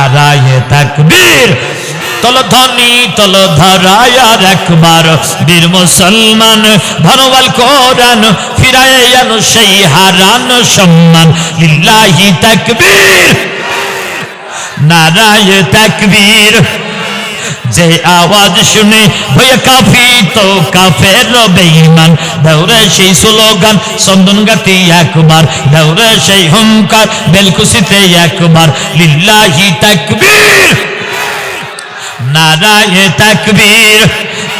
নারায়ে তাকবীর। তলধ্বনি তলধারায় আর একবার বীর মুসলমান ধনওয়াল কোরআন ফিরায়ে আনো সেই হারানো সম্মান। লিল্লাহি তাকবীর নারায়ে তাকবীর। যে আওয়াজ শুনে হয়ে কাফি তো কাফের বেঈমান। দৌড়ে সেই স্লোগান চন্দন গাতি একবার, দৌড়ে সেই হুঙ্কার বেলকুসিতে একবার। লিল্লাহি তাকবীর নারায়ে তাকবীর।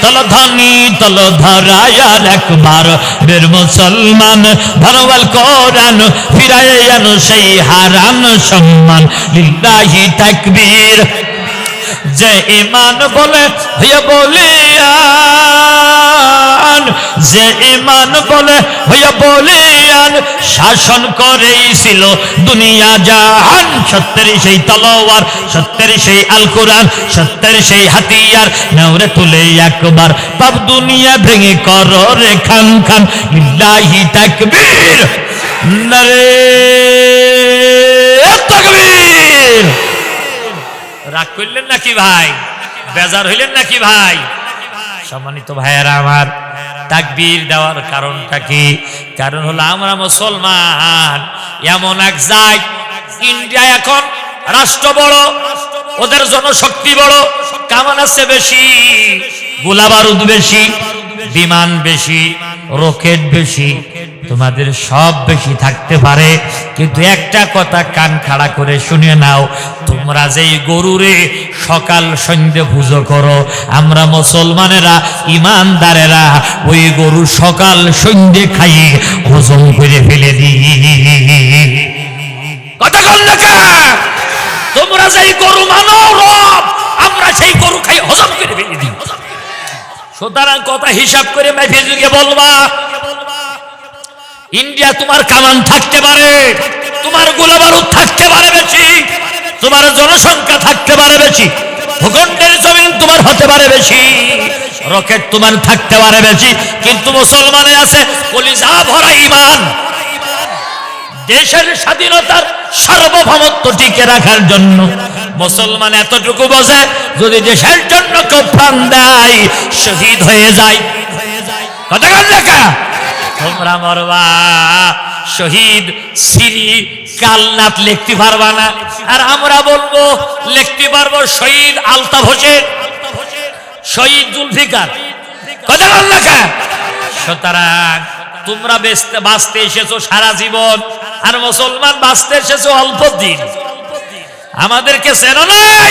তলধ্বনি তলধারায় আর একবার বীর মুসলমান ধনওয়াল কোরআন ফিরায়ে আনো সেই হারানো সম্মান। লিল্লাহি তাকবীর। যে ঈমান বলে হয়ে বলিয়ান, যে ঈমান বলে হয়ে বলিয়ান শাসন করেছিল দুনিয়া জাহান। সত্যের সেই তলোয়ার, সত্যের সেই আল কোরআন, সত্যের সেই হাতিয়ার নেওরে তুলে একবার পাপ দুনিয়া ভেঙে করো রে খান খান। লিল্লাহি তাকবীর নারে তাকবীর। রাগ করলেন নাকি ভাই? বেজার হইলেন নাকি ভাই? সম্মানিত ভাইয়েরা আমার, তাকবীর দেওয়ার কারণটা কি? কারণ হলো আমরা মুসলমান এমন এক জায়গা, ইন্ডিয়া এখন রাষ্ট্র বড়, ওদের জনশক্তি বড়, কামান আছে বেশি, গোলা বারুদ বেশি, বিমান বেশি, রকেট বেশি, তোমাদের সব বেশি থাকতে পারে, কিন্তু একটা কথা কান খাড়া করে শুনে নাও, তোমরা যেই গরুরে সকাল সন্ধ্যে পুজো করো, আমরা মুসলমানেরা ইমানদারেরা ওই গরু সকাল সন্ধ্যে খাইয়ে হজম করে ফেলে দিই। কথা বল না কে? তোমরা যেই গরু মানো রব, আমরা সেই গরু খাই হজম করে ফেলে দিই। সুতরাং কথা হিসাব করে মাইফিজুকে বলবা, ইন্ডিয়া তোমার কামান থাকতে পারে, তোমার গোলা বারুদ থাকতে পারে বেশি, তোমার জনসংখ্যা থাকতে পারে বেশি, ভূখণ্ডের জমিন তোমার হতে পারে বেশি, রকেট তোমার থাকতে পারে বেশি, কিন্তু মুসলমানে আছে কলিজা ভরা ঈমান। দেশের স্বাধীনতার সার্বভৌমত্ব টিকে রাখার জন্য মুসলমান এতটুকু বোঝে, যদি দেশের জন্য কেউ প্রাণ দেয় শহীদ হয়ে যায়। কথা বল লেখা, তোমরা মরবা, শহীদ শ্রী কালনাথ লিখতে পারবা না, আর আমরা বলবো লিখতে পারবো শহীদ আলতাফ হোসেন, শহীদ জুলফিকার। কথা বল লেখা। সুতরাং তোমরা বাঁচতে এসেছো সারা জীবন, আর মুসলমান বাঁচতে এসেছো অল্প দিন। আমাদেরকে চেনো নাই,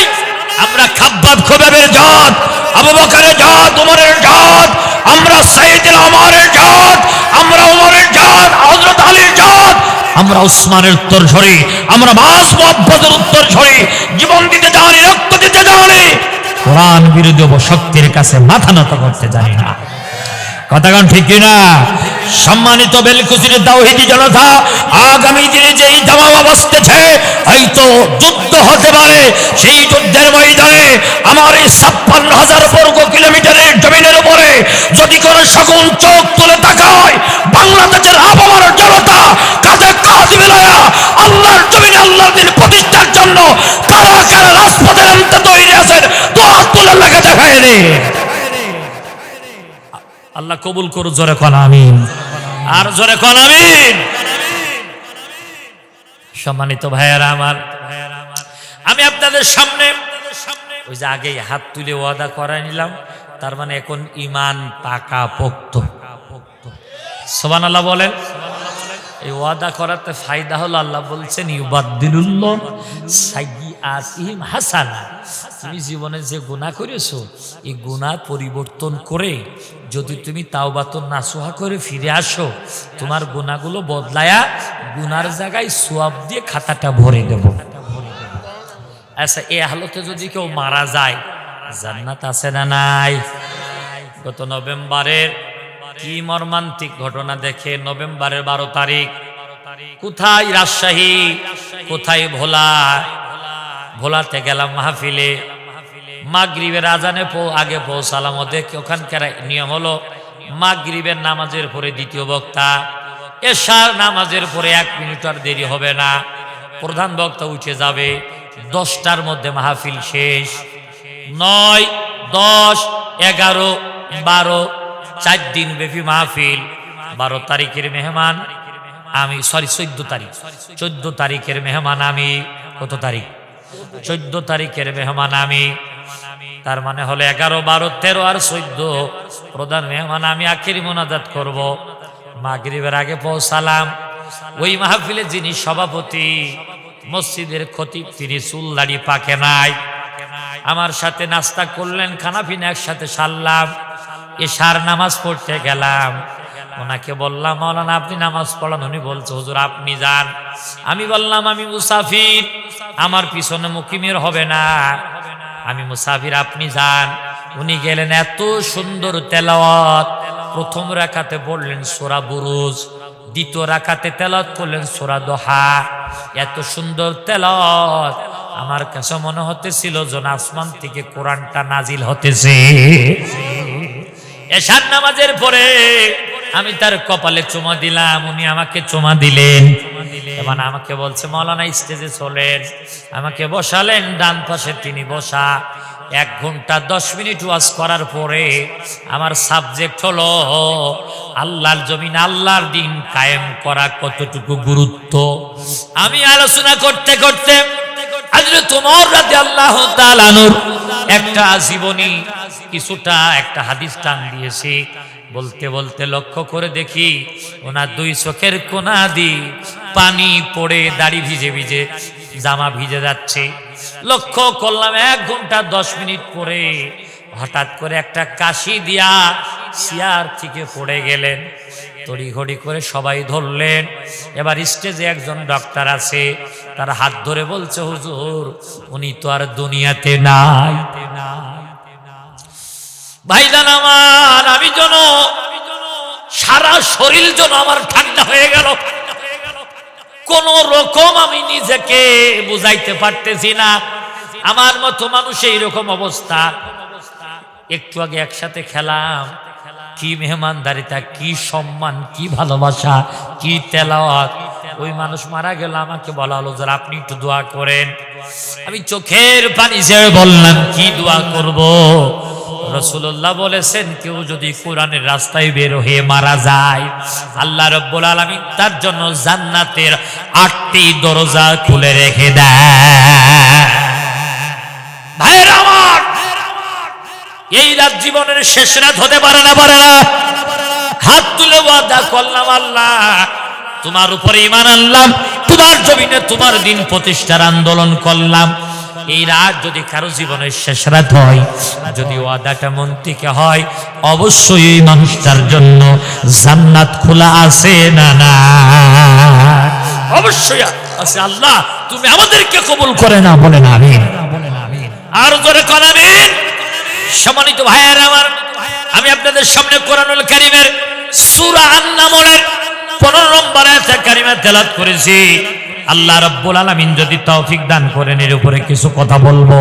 আমরা খাব্বাব খুবাইবের জাত, আবু বকরের জাত, উমরের জাত, আমরা সাইয়েদনা ওমরের জাত, আমরা ওমরের জাত, হযরত আলীর জাত, আমরা উসমানের উত্তরসূরি, আমরা মাস মুহাব্বতের উত্তরসূরি, জীবন দিতে জানি, রক্ত দিতে জানি, কোরআন বিরোধী শক্তির কাছে মাথা নত করতে জানি না। কথাগণ ঠিক কিনা? সম্মানিত বেলকুচির তাওহীদি জনতা, আগামী দিনে যেই দামামা বসতেছে, হয়তো যুদ্ধ হতে পারে। সেই যুদ্ধের ময়দানে আমার এই 56,000 বর্গ কিলোমিটারের জমিনের উপরে যদি কোনো শকুন চোখ তুলে তাকায়, বাংলাদেশের আপামর জনতা কাঁধে কাঁধ মিলায়া আল্লাহর জমিনে আল্লাহর দ্বীন প্রতিষ্ঠার জন্য কারা কারা রাজপথে নামতে তৈরি আছেন, দোয়া তুলে লেখা দেখায় রে। আল্লাহ কবুল করুন, জোরে কোন আমিন, আর জোরে কোন আমিন। সম্মানিত ভাইয়েরা আমার, আমি আপনাদের সামনে ওই যে আগে হাত তুলে ওয়াদা করাই নিলাম, তার মানে এখন ঈমান পাকা পোক্ত। সুবহানাল্লাহ বলেন। এই ওয়াদা করাতে ফায়দা হলো, আল্লাহ বলছেন ইউবাদদিলুল্লাহ সাইয়্যাতিহিম হাসানা। তুমি জীবনে যে গুনাহ করেছো, এই গুনাহ পরিবর্তন করে যদি তুমি তাওবাতুন নাসুহা করে ফিরে আসো, তোমার গুনাহগুলো বদলায়া গুনার জায়গায় সওয়াব দিয়ে খাতাটা ভরে দেব। আচ্ছা, এই হালতে যদি কেউ মারা যায়, জান্নাত আছে না নাই? গত নভেম্বরের কি মর্মান্তিক ঘটনা দেখে, নভেম্বরের 12 তারিখ, কোথায় রাজশাহী, কোথায় ভোলাতে গেলাম মাহফিলে, মাগরিবের আজানে আগে পৌঁছালাম। ওখানকার নিয়ম হলো মাগরিবের নামাজের পরে দ্বিতীয় বক্তা, এশার নামাজের পরে 1 মিনিট আর দেরি হবে না, প্রধান বক্তা উঠে যাবে। 10টার মধ্যে মাহফিল শেষ। 9, 10, 11, 12, 4 দিন ব্যাপী মাহফিল। 12 তারিখের মেহমান আমি, 14 তারিখ, 14 তারিখের মেহমান আমি। কত তারিখ? 14 তারিখের মেহমান আমি। তার মানে হলো 11, 12, 13 আর 14 প্রধান মেহমান আমি। আখেরি মোনাজাত করব। মাগরিবের আগে পৌঁছালাম। ওই মাহফিলে যিনি সভাপতি, মসজিদের খতিব, তিনি চুল দাড়ি পাকে নাই। আমার সাথে নাস্তা করলেন, খানাপিনা একসাথে সারলাম। এশার নামাজ পড়তে গেলাম। ওনাকে বললাম, মাওলানা আপনি নামাজ পড়ান। উনি বলছে, হুজুর আপনি যান। আমি বললাম, আমি মুসাফির, আমার পিছনে মুকিমের হবে না, আমি মুসাফির, আপনি যান। উনি গেলেন। এত সুন্দর তেলাওয়াত। প্রথম রাকাতে পড়লেন সূরা বুরুজ, দ্বিতীয় রাকাতে তেলাওয়াত করলেন সূরা দোহা। এত সুন্দর তেলাওয়াত, আমার কাছে মনে হতেছিল যেন আসমান থেকে কোরআনটা নাজিল হতেছে। এশার নামাজের পরে আমি তার কপালে চুমা দিলাম, উনি আমাকে চুমা দিলেন। এবার আমাকে বলছে, মাওলানা স্টেজে চলেন। আমাকে বসালেন, ডান পাশে তিনি বসা। 1 ঘন্টা 10 মিনিট ওয়াজ করার পরে আমার সাবজেক্ট হলো আল্লাহর জমিন, আল্লাহর দিন কায়েম করা কতটুকু গুরুত্ব। আমি আলোচনা করতে করতে হযরত ওমর রাদিয়াল্লাহু তাআলা আনহুর একটা জীবনী, কিছুটা একটা হাদিস টান দিয়েছি। বলতে বলতে লক্ষ্য করে দেখি ওনার 2 চোখের কোনা দিয়ে পানি পড়ে দাড়ি ভিজে ভিজে, জামা ভিজে যাচ্ছে। লক্ষ্য করলাম 1 ঘন্টা 10 মিনিট পরে হঠাৎ করে একটা কাশি দিয়া চেয়ার থেকে পড়ে গেলেন। তড়িঘড়ি করে সবাই ধরলেন। এবার স্টেজে একজন ডক্টর আছে, তার হাত ধরে বলছে, হুজুর উনি তো আর দুনিয়াতে নাই। ভাইজান আমার, আমি যেন সারা শরীর যেন আমার ঠান্ডা হয়ে গেল। কোন রকম আমি নিজেকে বুঝাইতে পারতেছি না। আমার মতো মানুষ এইরকম অবস্থা। একটু আগে একসাথে খেলাম, কি মেহমানদারিতা, কি সম্মান, কি ভালোবাসা, কি তেলাওয়াত। ওই মানুষ মারা গেল, আমাকে বলা হলো যে আপনি একটু দোয়া করেন। আমি চোখের পানি ছেড়ে বললাম, কি দোয়া করব? রাসূলুল্লাহ বলেছেন, কেউ যদি কোরআনের রাস্তায় বের হয়ে মারা যায়, আল্লাহ রাব্বুল আলামিন তার জন্য জান্নাতের 8টি দরজা খুলে রেখে দেয়। ভাইরা আমার, এই রাত জীবনের শেষ রাত হতে পারে না, পারে না। হাত তুলে ওয়াদা করলাম, আল্লাহ তোমার উপরে ঈমান আনলাম, তোমার জমিনে তোমার দিন প্রতিষ্ঠার আন্দোলন করলাম। এই রাত যদি কারো জীবনের শেষ রাত হয়, যদি ওয়াদাটা মন থেকে হয়, অবশ্যই এই মানুষটার জন্য জান্নাত খোলা আছে না? না, অবশ্যই আছে। আল্লাহ তুমি আমাদেরকে কবুল করে না, বলে না আমিন। আর জোরে কোন আমিন। সম্মানিত ভাইয়েরা আমার, আমি আপনাদের সামনে কোরআনুল কারীমের সূরা আন-নামলের 15 নম্বর আয়াত কারিমা তেলাওয়াত করেছি। আল্লাহ রাব্বুল আলামিন যদি তৌফিক দান করেন, এর উপরে কিছু কথা বলবো।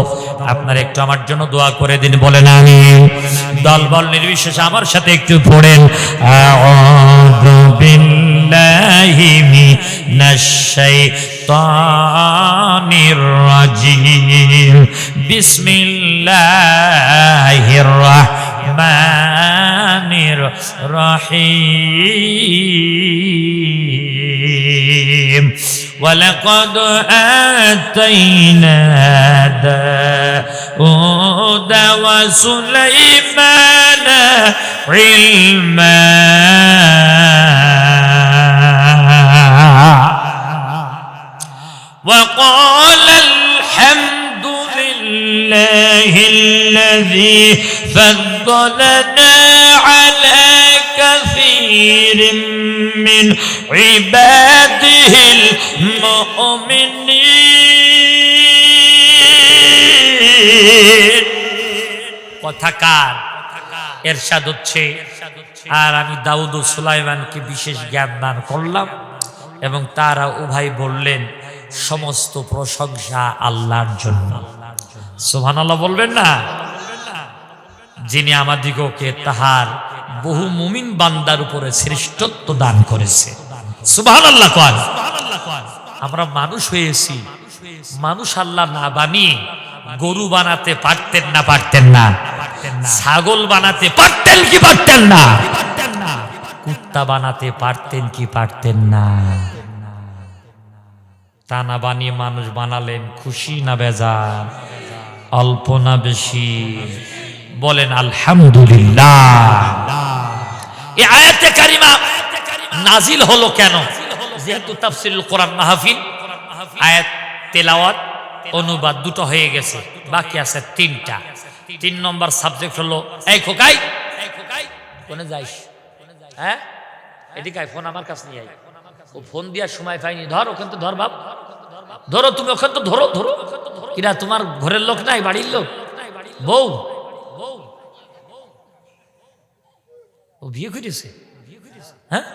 আপনারা একটু আমার জন্য দোয়া করে দিন, বলেন আমিন। দলবল নির্বিশেষে আমার সাথে একটু পড়েন, আউযু বিল্লাহি মিনাশ শাইতানির রাজিম, বিসমিল্লাহির রাহমানির রহিম। ولقد آتينا داود وسليمان علما وقال الحمد لله الذي فضلنا على كثير من عباده المؤمنين। কথাকার এরশাদ হচ্ছে, আর আমি দাউদ ও সুলাইমানকে বিশেষ জ্ঞান দান করলাম এবং তারা উভয় বললেন, সমস্ত প্রশংসা আল্লাহর জন্য। সুবহানাল্লাহ বলবেন না? যিনি আমাদিগকে তাহার বহু মুমিন বান্দার উপরে শ্রেষ্ঠত্ব দান করেছে। সুবহানাল্লাহ। আমরা মানুষ হয়েছি, মানুষ আল্লাহ না বানিয়ে গরু বানাতে পারতেন না? পারতেন না? ছাগল বানাতে পারতেন কি পারতেন না? কুত্তা বানাতে পারতেন কি পারতেন না? তা না বানিয়ে মানুষ বানালেন। খুশি না বেজার? অল্প না বেশি? বলেন আলহামদুলিল্লাহ। এই আয়াতে কারিমা নাজিল হলো কেন? যেহেতু তাফসীরুল কোরআন মাহফিল, আয়াত তেলাওয়াত অনুবাদ দুটো হয়ে গেছে, বাকি আছে তিনটা। 3 নম্বর সাবজেক্ট হলো, এই খোকাই কোনে যাইস? হ্যাঁ, এদিকে আয়, ফোন আমার কাছে নিয়ে আয়। ও ফোন দেওয়ার সময় পাইনি। ধর ওখান তো ধর বাপ, ধরো তুমি ওখান তো ধরো। ধরো কিরা, তোমার ঘরের লোক নাই? বাড়ির লোক? বউ? ও বিয়ে করেছে? হ্যাঁ,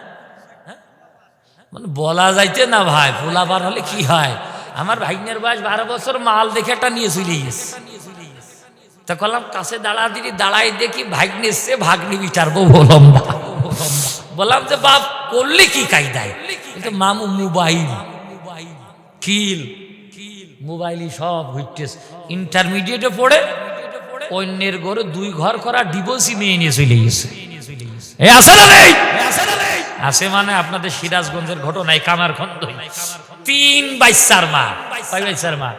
মানে বলা যাইতে না ভাই, পোলাবার হলে কি হয়। আমার ভাগ্নের বয়স 12 বছর, মাল দেখে একটা নিয়ে চলে গেছে। তা করলাম কাছে দাঁড়াই দেখি ভাগ্নে এসছে, ভাগ্নি বিচারবো। বললাম যে বাপ করলে কি কায়দায়? কিন্তু মামু মোবাইল কিল, মোবাইলই সব হইতেছে। ইন্টারমিডিয়েটে পড়ে অন্যের ঘরে 2 ঘর করা ডিভোর্সি মেয়ে নিয়ে চলে গেছে। এই আছে না নেই? আছে মানে আপনাদের সিরাজগঞ্জের ঘটনায় কামারখন্দ 3 বাইসার মা, 5 বাইসার মা,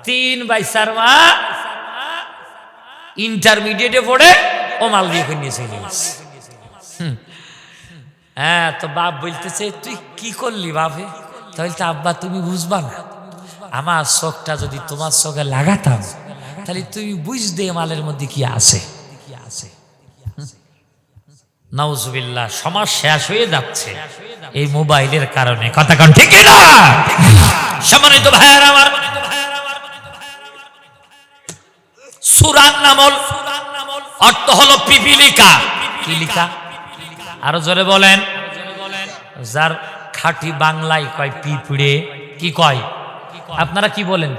3 বাইসার মা ইন্টারমিডিয়েটে পড়ে ও মাল দিয়ে নিয়ে চলে গেছে। হ্যাঁ, তো বাপ বলতেছে তুই কি করলি বাপে? তাহলে তো আব্বা তুমি বুঝবা না, আমার চোখটা যদি তোমার চোখে লাগাতাম তাহলে তুমি বুঝতে মালের মধ্যে কি আছে। নাউজুবিল্লাহ, সমাজ শেষ হয়ে যাচ্ছে এই মোবাইলের কারণে। কথা কোন ঠিক না? সম্মানিত ভাইয়েরা আমার, সূরার নামল অর্থ হলো পিপিলিকা। কি লিখা? আরো জোরে বলেন। যার খাঁটি বাংলায় কয় পিঁপড়ে, কি কয়? আপনারা কি বলেন?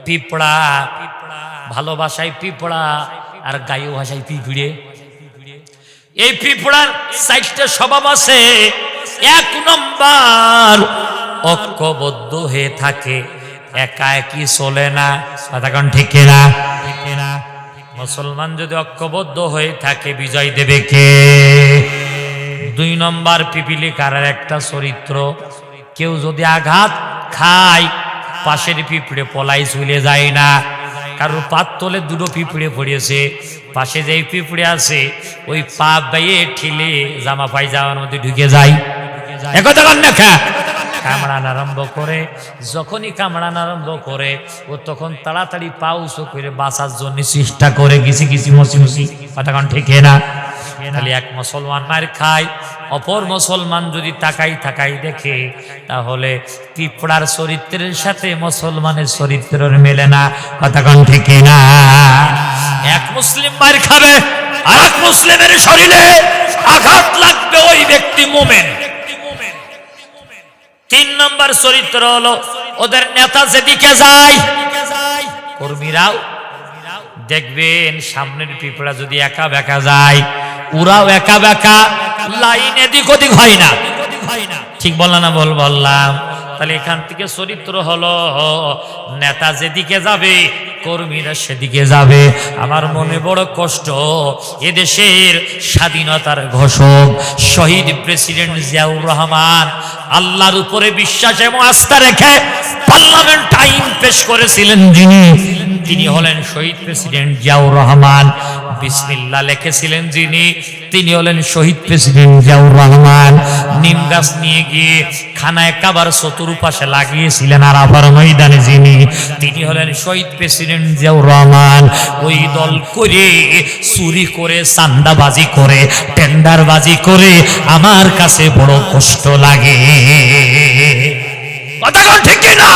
পিঁপড়া। ভালোবাসায় পিঁপড়া আর গায়ে ভাষায় পিঁপড়ে। এই পিঁপড়ার 4টা স্বভাব আছে। 1 নম্বর, ঐক্যবদ্ধ হয়ে থাকে, একা একই চলে না। কথা কোন ঠিক না? মুসলমান যদি ঐক্যবদ্ধ হয়ে থাকে বিজয় দেবে কে? 2 নম্বর, পিপিলিকার একটা চরিত্র, কেউ যদি আঘাত খায় পাশের পিঁপড়ে পলাই চলে যায় না। কারোর পাত তলে 2টো পিঁপড়ে পড়েছে, পাশে যেই পিঁপড়ে আছে ওই পা বাইয়ে ঠিলে জামা পায়জামার মধ্যে ঢুকে যায়। একথা কন না? কামড়ানো আরম্ভ করে। যখনই কামড়ানো আরম্ভ করে ও তখন তাড়াতাড়ি পা উঁচু করে বাঁচার জন্য চেষ্টা করে, ঘিসি মসি। কথা কোন ঠিক না? তাহলে এক মুসলমান মার খায়, অপর মুসলমান যদি তাকাই দেখে তাহলে পিঁপড়ার চরিত্রের সাথে মুসলমানের চরিত্রের মেলে না। কথা কোন ঠিক না? এক মুসলিম মার খাবে, আর এক মুসলিমের শরীরে আঘাত লাগবে, ওই ব্যক্তি মুমিন। 3 নম্বর চরিত্র হলো ওদের নেতা যেদিকে যায়, কর্মীরাও দেখবেন সামনের পিঁপড়া যদি একা বেঁকা যায়, ওরাও একা বেঁকা, লাইন এদিক ওদিক হয় না। ঠিক বললাম না? বললাম। তাহলে এখান থেকে চরিত্র হলো নেতা যেদিকে যাবে কর্মীরা সেদিকে যাবে। আমার মনে বড় কষ্ট, এদেশের স্বাধীনতার ঘোষক শহীদ প্রেসিডেন্ট জিয়াউর রহমান আল্লাহর উপরে বিশ্বাস এবং আস্থা রেখে পার্লামেন্ট আইন পেশ করেছিলেন তিনি হলেন শহীদ প্রেসিডেন্ট জিয়াউর রহমান। বিসমিল্লাহ লিখেছিলেন তিনি হলেন শহীদ প্রেসিডেন্ট জিয়াউর রহমান। নিম গাছ নিয়ে গিয়ে খানায় কাবার চতুর্পাশে লাগিয়েছিলেন আরাফার ময়দানে তিনি হলেন শহীদ প্রেসিডেন্ট জিয়াউর রহমান। ওই দল করে চুরি করে, চান্দাবাজি করে, টেন্ডারবাজি করে আমার কাছে বড় কষ্ট লাগে। কথা কোন ঠিক না?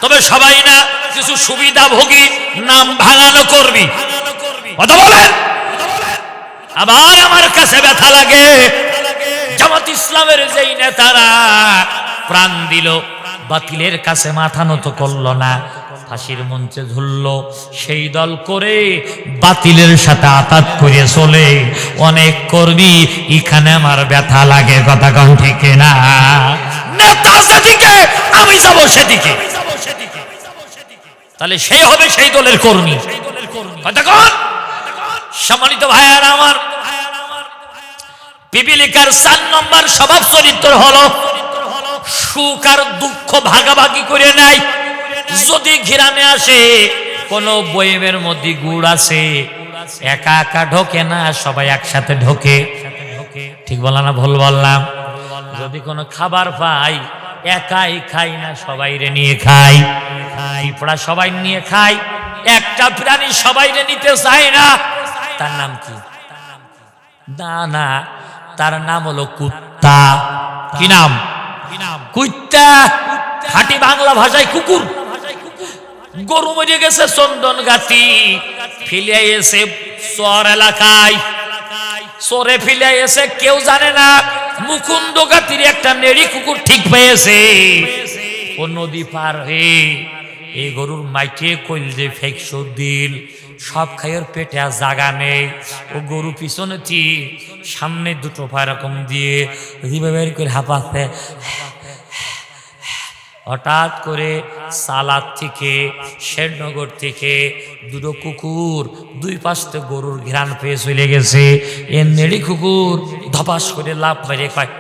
তবে সবাই না, কিছু সুবিধাভোগী নাম ভাঙানো করবি। কথা বলেন। আবার আমার কাছে ব্যথা লাগে, জামাত ইসলামের যেই নেতারা প্রাণ দিল, বাতিলের কাছে মাথা নত করলো না, ফাঁসির মঞ্চে ঝুললো, সেই দল করে বাতিলের সাথে আতাত করে চলে অনেক কর্মী। এখানে আমার ব্যথা লাগে। কথা কোন ঠিক না? নেতা যেদিকে আমি যাব সেদিকে, তাহলে সেই হবে সেই দলের কর্মী। কতক্ষণ? সম্মানিত ভাইয়ারা আমার, পিপিলিকার 4 নম্বর স্বভাব চরিত্র হলো সুখ আর দুঃখ ভাগাভাগি করে নেয়। যদি ঘিরানে আসে কোন বয়েমের মধ্যে গুড় আছে, একা একা ঢোকে না, সবাই একসাথে ঢোকে। ঠিক বললাম না ভুল বললাম? যদি কোনো খাবার পাই একাই খাই না, সবাই রে নিয়ে খাই। পিঁপড়া সবাই নিয়ে খাই, একটা প্রাণী সবাই রে নিতে চায় না। তার নাম কি? না না, তার নাম হলো কুত্তা। কি নাম? কুত্তা। খাঁটি বাংলা ভাষায় কুকুর। গরু মরে গেছে চন্দন গাতি, ফিলিয়ে এসে চর এলাকায়, চরে ফিলিয়ে এসে কেউ জানে না। মুকুন্দ গাতির একটা নেড়ি কুকুর ঠিক পেয়েছে, ও নদী পার হয়ে এই গরুর মাইকে কইলে ফেকশো দিল সব খাইয়ের পেটে আর জাগা নেই। ও গরু পিছনে সামনে দুটো পা এরকম দিয়ে জিভে বের করে হাঁপাচ্ছে। হঠাৎ করে সালাদ থেকে, শেরনগর থেকে দুটো কুকুর দুই পাশে গরুর ঘ্রাণ পেয়ে চলে গেছে। এ নেড়ি কুকুর ধপাস করে লাফ মেরে কয়,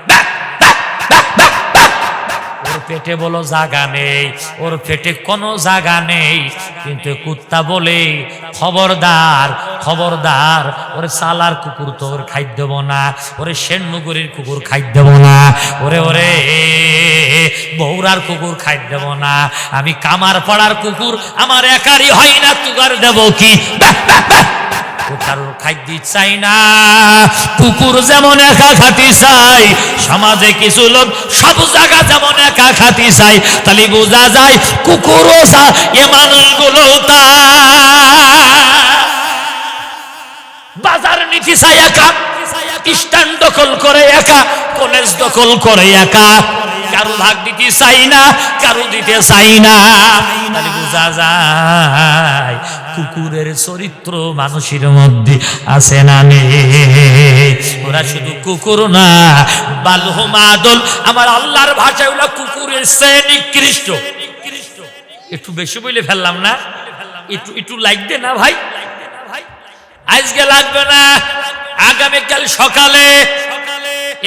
ওর পেটে বলো জাগা নেই, ওর পেটে কোনো জাগা নেই। কিন্তু কুত্তা বলে, খবরদার খবরদার, ওরে সালার কুকুর তো ওর খাই দেব না, ওরে শেরনগরের কুকুর খাই দেব না, ওরে ওরে বৌরার কুকুর খাই দেব না। আমি কামার পাড়ার কুকুর, আমার একারই হয় না, তুগার দেব কি? কারোর খাদ্য চাই না। কুকুর যেমন একা খাতি চাই, সমাজে কিছু লোক সব জায়গা যেমন একা খাতি চাই। তাহলে বোঝা যায় কুকুরও এ মানুষগুলো বাজার নীতি চাই একা, স্ট্যান্ড দখল করে একা, কলেজ দখল করে একা, কারো ভাগ দিতে চাই না, কারো দিতে চাই না। তাহলে বোঝা যায় কুকুরের চরিত্র মানুষের মধ্যে আছে না নেই? ওরা শুধু কুকুর না, বালহুমাদল, আমার আল্লাহর ভাষায় ওরা কুকুরের চেয়ে নিকৃষ্ট। একটু বেশি বলে ফেললাম না? একটু একটু লাগবে না ভাই? আজকে লাগবে না, আগামীকাল সকালে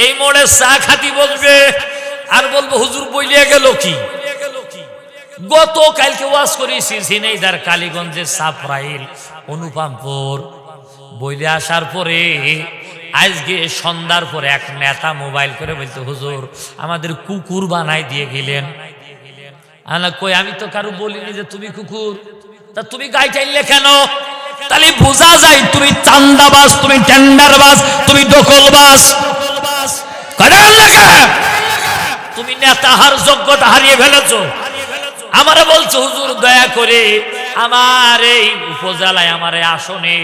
এই মোড়ে চা খাতি বলবে আর বলবো হুজুর বইলিয়া গেল কি? গতকালকে ওয়াজ করেছি ঝিনাইদহ কালীগঞ্জের সাপ্রাইল অনুপমপুর। বইলে আসার পরে আজকে সন্ধ্যার পরে এক নেতা মোবাইল করে বলতে, হুজুর আমাদের কুকুর বানাই দিয়ে গেলেন। কই আমি তো কারো বলিনি যে তুমি কুকুর, তা তুমি গাই চাইলে কেন? তাহলে বোঝা যায় তুমি চান্দাবাজ, তুমি টেন্ডারবাজ, তুমি দখলবাজ। তুমি নেতা হার যোগ্যতা হারিয়ে ফেলেছো। আমারে বলছো হুজুর দয়া করে আমার এই উপজেলায়, আমার এই আসনে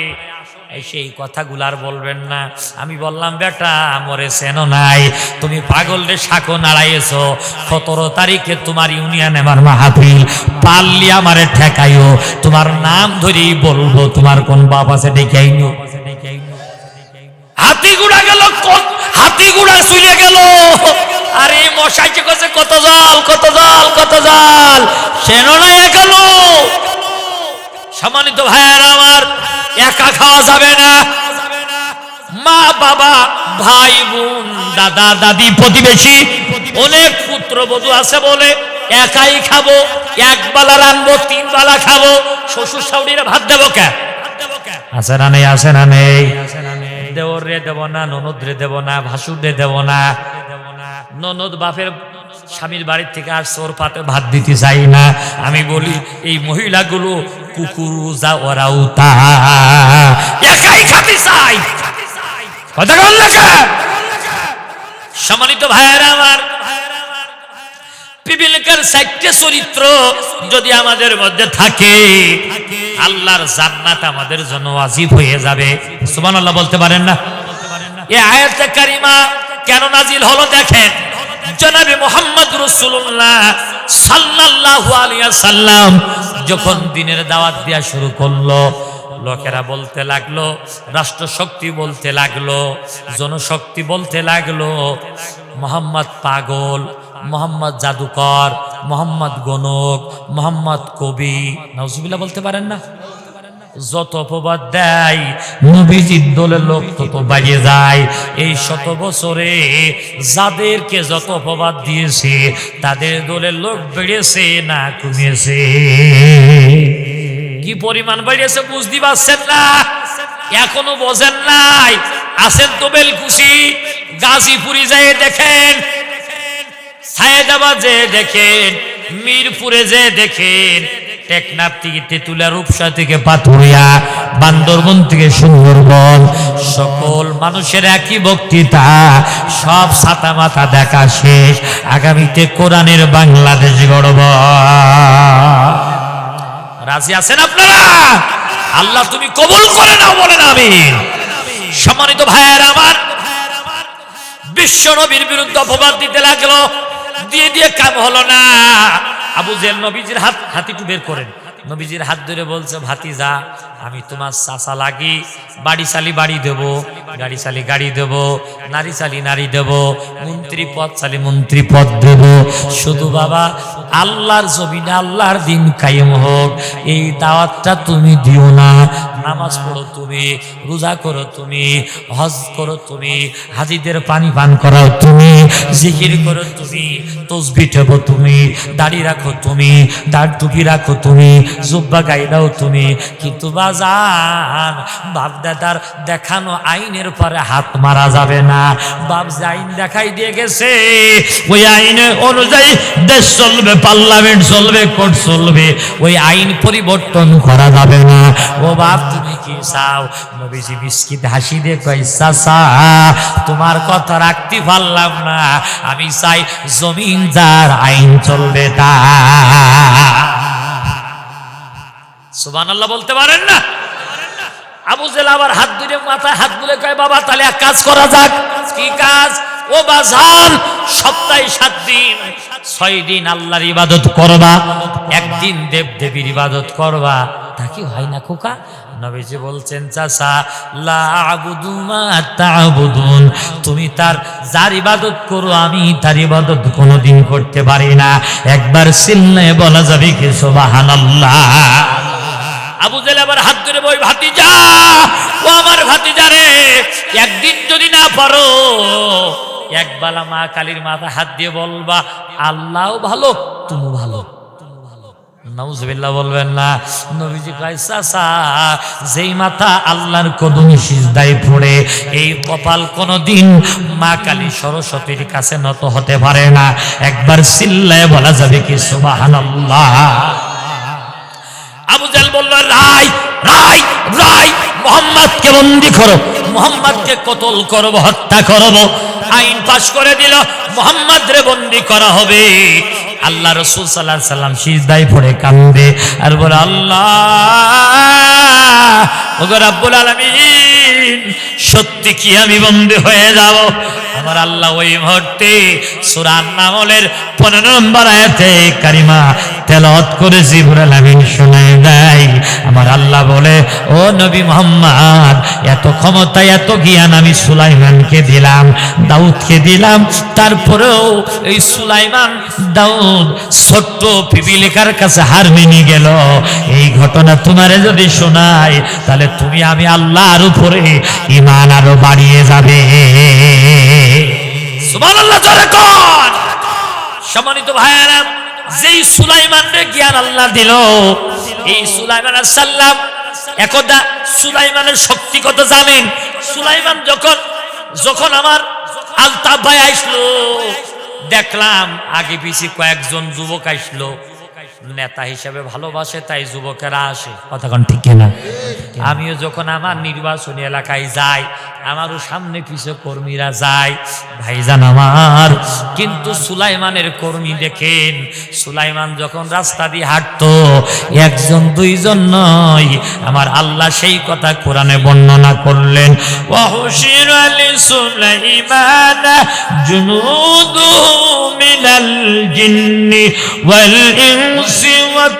সেই কথাগুলার বলবেন না। আমি বললাম বেটা মরে সেনো নাই, তুমি পাগল রে শাকো নাড়াইছো। 17 তারিখে তোমার ইউনিয়ন আমার মাহফিল, পারলি আমারে ঠেকাইও, তোমার নাম ধরেই বলবো, তোমার কোন বাপ আছে ডেকাইনো। হাতিগুড়া গেল, হাতিগুড়া চলে গেল। আরে মশাইকে কাছে কত জাল, কত জাল, কত জাল, সেনো নাই গেল। সম্মানিত ভাইয়েরা আমার, একা খাওয়া যাবে না। মা বাবা, ভাই বোন, দাদা দাদি, প্রতিবেশী, অনেক পুত্রবধূ আছে বলে একাই খাবো, এক বেলা রানবো, 3 বেলা খাবো। শ্বশুর শাশুড়িরা ভাত দেবো কে? আছে না নেই? আছে না নেই? দেওর রে দেব না, ননদ রে দেব না, ভাসুর রে দেব না। ননদ বাপের স্বামীর বাড়ির থেকে আসছে, ওর পাতে ভাত দিতে চাই না। আমি বলি এই মহিলাগুলো কুকুর যা, ওরাও তা, একাই খাতে চাই। কথা বল লেখা। সম্মানিত ভাইয়েরা আমার, পিপিলিকার 4টে চরিত্র যদি আমাদের মধ্যে থাকে, আল্লাহর জান্নাত আমাদের জন্য ওয়াজিব হয়ে যাবে। সুবহানাল্লাহ বলতে পারেন না? এই আয়াতে কারিমা কেন নাজিল হলো দেখেন। জনাবে মুহাম্মদ রাসূলুল্লাহ সাল্লাল্লাহু আলাইহি ওয়াসাল্লাম যখন দ্বীনের দাওয়াত দেয়া শুরু করলো, লোকেরা বলতে লাগলো, রাষ্ট্রশক্তি বলতে লাগলো, জনশক্তি বলতে লাগলো, মুহাম্মদ পাগল, মোহাম্মদ জাদুকর, মোহাম্মদ গণক, মোহাম্মদ কবি, নাউজুবিল্লাহ বলতে পারেন না? যত অপবাদ দেয় নবীজির দলের লোক তত বাড়িয়ে যায়। এই 100 বছরে যাদেরকে যত অপবাদ দিয়েছে তাদের দলের লোক বেড়েছে না কমেছে? কি পরিমাণ বাড়িয়েছে বুঝতে পারছেন না? এখনো বোঝেন নাই? আছেন তো বেলকুচি, গাজীপুরি যায় দেখেন, সায়েদাবাদ যে দেখেন, মিরপুরে যে দেখেন, টেকনাফ থেকে তেতুলা, রূপসা থেকে পাথুরিয়া, বান্দরবন থেকে সুন্দরবন, সকল মানুষের একই বক্তৃতা, সব ছাতা মাথা দেখা শেষ। আগামীতে কোরআনের বাংলাদেশ গড়ব। রাজি আছেন আপনারা? আল্লাহ তুমি কবুল করে নাও, বলেন আমিন। সম্মানিত ভাইয়েরা আমার, বিশ্ব নবীর বিরুদ্ধে অপবাদ দিতে লাগলো, দিয়ে দিয়ে কাম হলো না। আবু জেহেল নবীজির হাতিটু বের করেন, নবীজির হাত ধরে বলছে, ভাতিজা আমি তোমার চাচা লাগি, বাড়ি চালি বাড়ি দেব, গাড়ি চালি গাড়ি দেব, নারী চালি নারী দেব, মন্ত্রী পদ চালি মন্ত্রী পদ দেব, শুধু বাবা আল্লাহর জমিনে আল্লাহর দিন কায়েম হোক, এই দাওয়াতটা তুমি দিও না। নামাজ পড়ো তুমি, রোজা করো তুমি, হজ করো তুমি, হাজিদের পানি পান করাও তুমি, জিকির করো তুমি, তসবিহ টেপো তুমি, দাড়ি রাখো তুমি, দাড় টুপি রাখো তুমি, জুব্বা গায়ে দাও তুমি, কিন্তু বাজান বাপ দাদার দেখানো আইনের পরে হাত মারা যাবে না। বাপ যে আইন দেখাই দিয়ে গেছে ওই আইনের অনুযায়ী দেশ চলবে, পার্লামেন্ট চলবে, কোর্ট চলবে, ওই আইন পরিবর্তন করা যাবে না। ও বাপ তুমি কি চাও? নবীজি বিস্কিট হাসি দিয়ে কই, চাচা তোমার কথা রাখতে পারলাম না, আমি চাই জমিন যার আইন চলবে তা। সুবহানাল্লাহ বলতে পারেন না? আবু জেহেল আবার হাত ধরে মাথায় হাত বুলে কয়, বাবা তাহলে এক কাজ করা যাক। কি কাজ? ও বাজান, সপ্তাহে 7 দিন 6 দিন আল্লাহর ইবাদত করবা, একদিন দেব দেবীর ইবাদত করবা। তা কি হয় না খোকা? নবীজি বলছেন, চাচা লা আবুদু মা তা'বুদুন, তুমি তার যার ইবাদত করো আমি তার ইবাদত কোনোদিন করতে পারি না। একবার চিল্লায়ে বলা যাবে কি সুবহানাল্লাহ? আবু জেহেল আবার হাত ধরে বই, ভাতিজা ও আমার ভাতিজা রে, একদিন যদি না পারো একবেলা মা কালীর মাথা হাত দিয়ে বলবা আল্লাহও ভালো তুমি ভালো। নাউজুবিল্লাহ বলবেন না? নবীজি কয়, চাচা যেই মাথা আল্লাহর কদমে সিজদায় পড়ে এই কপাল কোনদিন মা কালী সরস্বতীর কাছে নত হতে পারে না। একবার চিল্লায়ে বলা যাবে কি সুবহানাল্লাহ? আবু জেহেল বলল, রাই রাই রাই, মুহাম্মদকে বন্দী করো, মুহাম্মদকে কতল করব, হত্যা করব। আইন পাশ করে দিল, মুহাম্মদ রে বন্দী করা হবে। আল্লাহ রাসূল সাল্লাল্লাহু আলাইহি সাল্লাম সিজদায় পড়ে কান্দে আর বলে, আল্লাহ ওগো রব্বুল আলামিন, সত্যি কি আমি বন্দী হয়ে যাব? আমার আল্লাহ ওই মুহূর্তে সূরা আন-নামলের 15 নম্বর আয়াতে কারিমা তেলাওয়াত করে জিবরাইল আমিন শোনায় দেয়। আমার আল্লাহ বলে, ও নবী মুহাম্মদ, এত ক্ষমতা এত জ্ঞান আমি সুলাইমানকে দিলাম, দাউদকে দিলাম, তারপরেও এই সুলাইমান দাউদ ছোট্ট পিপিলিকার কাছে হার মেনে গেল। এই ঘটনা তোমারে যদি শোনাই তাহলে তুমি আমি আল্লাহর উপরে ঈমান আরো বাড়িয়ে যাবে। সুবহানাল্লাহ জোরে কোন? সম্মানিত ভাইয়েরা, যেই সুলাইমানকে জ্ঞান আল্লাহ দিল, এই সুলাইমান আলাইহিস সালাম একদা সুলাইমানের শক্তি কত জানেন? সুলাইমান যখন আমার আলতাফ ভাই আসলো, দেখলাম আগে পিছে কয়েকজন যুবক আসলো, নেতা হিসেবে ভালোবাসে তাই যুবকেরা আসে, কথা কোন ঠিক কিনা? আমিও যখন আমার নির্বাচনী এলাকায় যাই, আমারও সামনে পিছে কর্মীরা যায়, ভাইজান আমার। কিন্তু সুলাইমানের কর্মী দেখেন, সুলাইমান যখন রাস্তা দিয়ে হাঁটতো একজন দুইজন নয়, আমার আল্লাহ সেই কথা কোরআনে বর্ণনা করলেন, ওয়াহুশির আলি সুলাইমান জুনুদু মিনাল জিন্নি ওয়াল ইনসি ওয়াত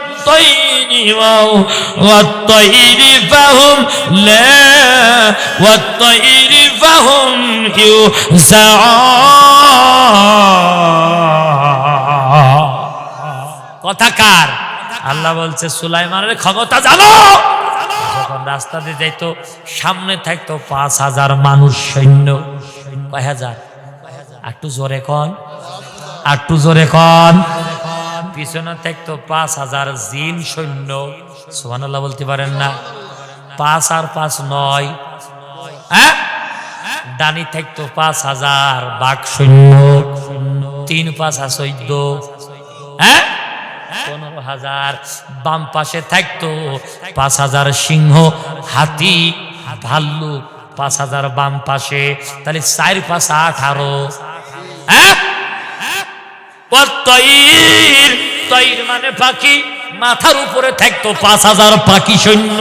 والطير فهم يوزعون কথাকার আল্লাহ বলছে সুলাইমানের ক্ষমতা জানো যখন রাস্তা দিয়ে যাইতো সামনে থাকতো 5000 মানুষ সৈন্য কয় হাজার একটু জোরে কোন একটু জোরে কোন পিছনে থাকতো 5000 জিন সৈন্য সুবহানাল্লাহ বলতে পারেন না 5 আর 5 9 হ্যাঁ ডানি থাকতো 5000 বাঘ সৈন্য 3 5 14 হ্যাঁ 15000 বাম পাশে থাকতো 5000 সিংহ হাতি ভাল্লুক 5000 বাম পাশে তাহলে 4 5 18 হ্যাঁ তৈর তৈর মানে পাখি মাথার উপরে থাকতো 5000 পাখি সৈন্য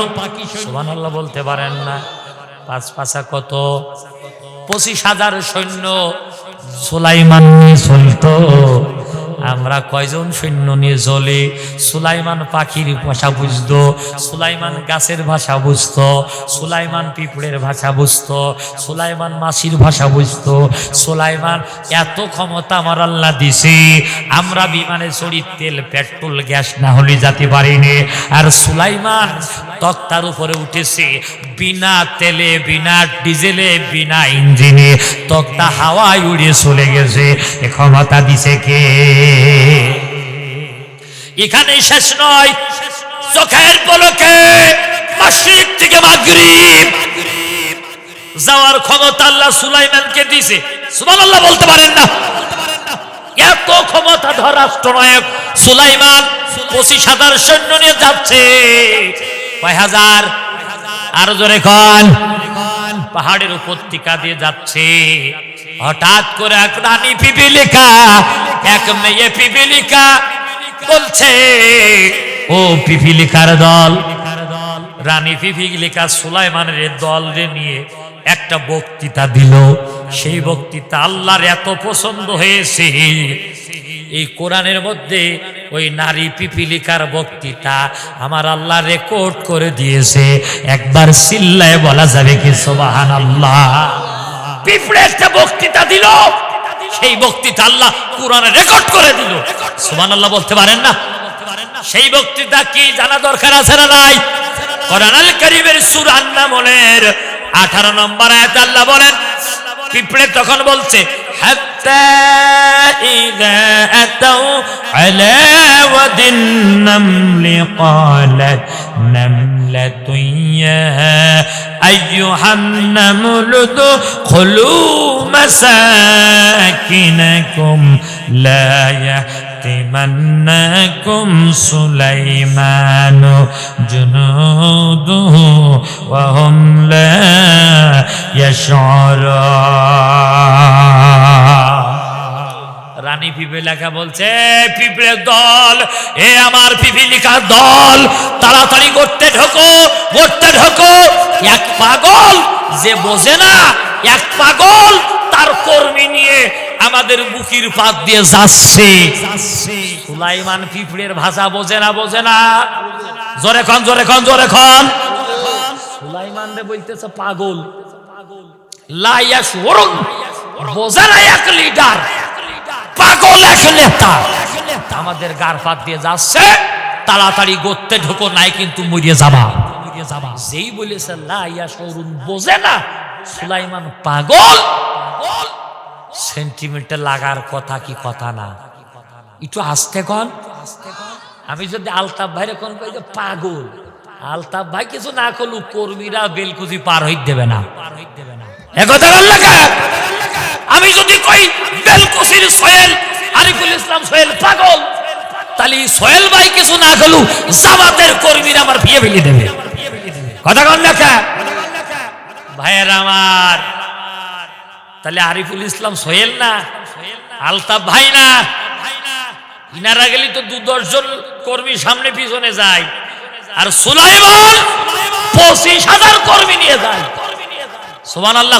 সুবহানাল্লাহ বলতে পারেন না 5 5 কত 25000 সৈন্য সুলাইমান নিয়ে চলতো আমরা কয়জন সৈন্য নিয়ে চলি সুলাইমান পাখির ভাষা বুঝতো সুলাইমান গাছের ভাষা বুঝতো সুলাইমান পিঁপড়ের ভাষা বুঝতো সুলাইমান মাছির ভাষা বুঝতো সুলাইমান এত ক্ষমতা আমার আল্লাহ দিছে আমরা বিমানে চড়ি তেল পেট্রোল গ্যাস না হলে যেতে পারিনি আর সুলাইমান তক্তার উপরে উঠেছে বিনা তেলে বিনা ডিজেলে বিনা ইঞ্জিনে তক্তা হাওয়ায় উড়ে চলে গেছে এ ক্ষমতা দিছে কে এখানে শেষ নয় চোখের পলকে মাশরিক থেকে মাগরিব যাওয়ার ক্ষমতা আল্লাহ সুলাইমানকে দিয়েছে সুবহানাল্লাহ বলতে পারেন না এত ক্ষমতা ধর রাষ্ট্রনায়ক সুলাইমান 25000 সৈন্য নিয়ে যাচ্ছে কয় হাজার আর জোরে কোন পাহাড়ের উপত্যকা দিয়ে যাচ্ছে হঠাৎ করে এক রানী পিপিলিকা এক মেয়ে পিপিলিকা বলছে ও পিপিলিকার দল রানী পিপিলিকা সুলাইমানের দল নিয়ে একটা বক্তৃতা দিল সেই বক্তৃতা আল্লাহর এত পছন্দ হয়েছে এই কোরআনের মধ্যে ওই নারী পিপিলিকার বক্তৃতা আমার আল্লাহ রেকর্ড করে দিয়েছে একবার চিল্লায় বলা যাবে কি সুবহানাল্লাহ পিঁপড়ে একটা বক্তৃতা দিল সেই বক্তৃতা আল্লাহ কোরআনে রেকর্ড করে দিল সুবহানাল্লাহ বলতে পারেন না সেই বক্তৃতা কি জানা দরকার আছে না নাই কোরআনুল কারীমের সূরা আন-নামলের 18 নম্বর আয়াতে আল্লাহ বলেন পিঁপড়ে তখন বলছে হাত্তা ইযা আতাউ আলা ওয়াদিন নামলি ক্বালাত নামলাতুন ইয়া আইয়ুহান নামলু দুখুলু মাসাকিনাকুম লা يحطمنكم سليمان جنوده وهم لا يشعرون রানী পিপিলিকা বলছে পিঁপড়ের দল এ আমার পিপিলিকার দল তাড়াতাড়ি করতে ঢোকো এক পাগল যে বোঝে না এক পাগল তার কর্মী নিয়ে আমাদের বুকির পাত দিয়ে যাচ্ছে সুলাইমান পিঁপড়ের ভাষা বোঝে না জোরে খন সুলাইমান রে বলতেছে পাগল লা ইয়াশউরুন বোঝে না এক লিডার পাগল এক নেতা আমাদের গার পাত দিয়ে যাচ্ছে তাড়াতাড়ি করতে ঢোকো নাই কিন্তু মরিয়ে যাবা যেই বলেছে লা ইয়াশউরুন বোঝে না সুলাইমান পাগল সেন্টিমেন্টে লাগার কথা কি কথা না একটু আস্তে কন আমি যদি আলতাফ ভাইরে কোন কই যে পাগল আলতাফ ভাই কিছু না করলু কর্মীরা বেলকুচি পার হইতে দেবে না একথা বললে কে আমি যদি কই বেলকুচির সোহেল আরিফুল ইসলাম সোহেল পাগল তাহলে সোহেল ভাই কিছু না করলু জামাতের কর্মীরা আমার বিয়ে ফেলে দেবে কথা বললে কে ভাইয়ের আমার তাহলে আরিফুল ইসলাম সোহেল না আলতাফ ভাই না ইনারা গেলি তো 2-10 জন কর্মী সামনে পিছনে যায় আর সুলাইমান 25000 কর্মী নিয়ে যায় সুবহানাল্লাহ।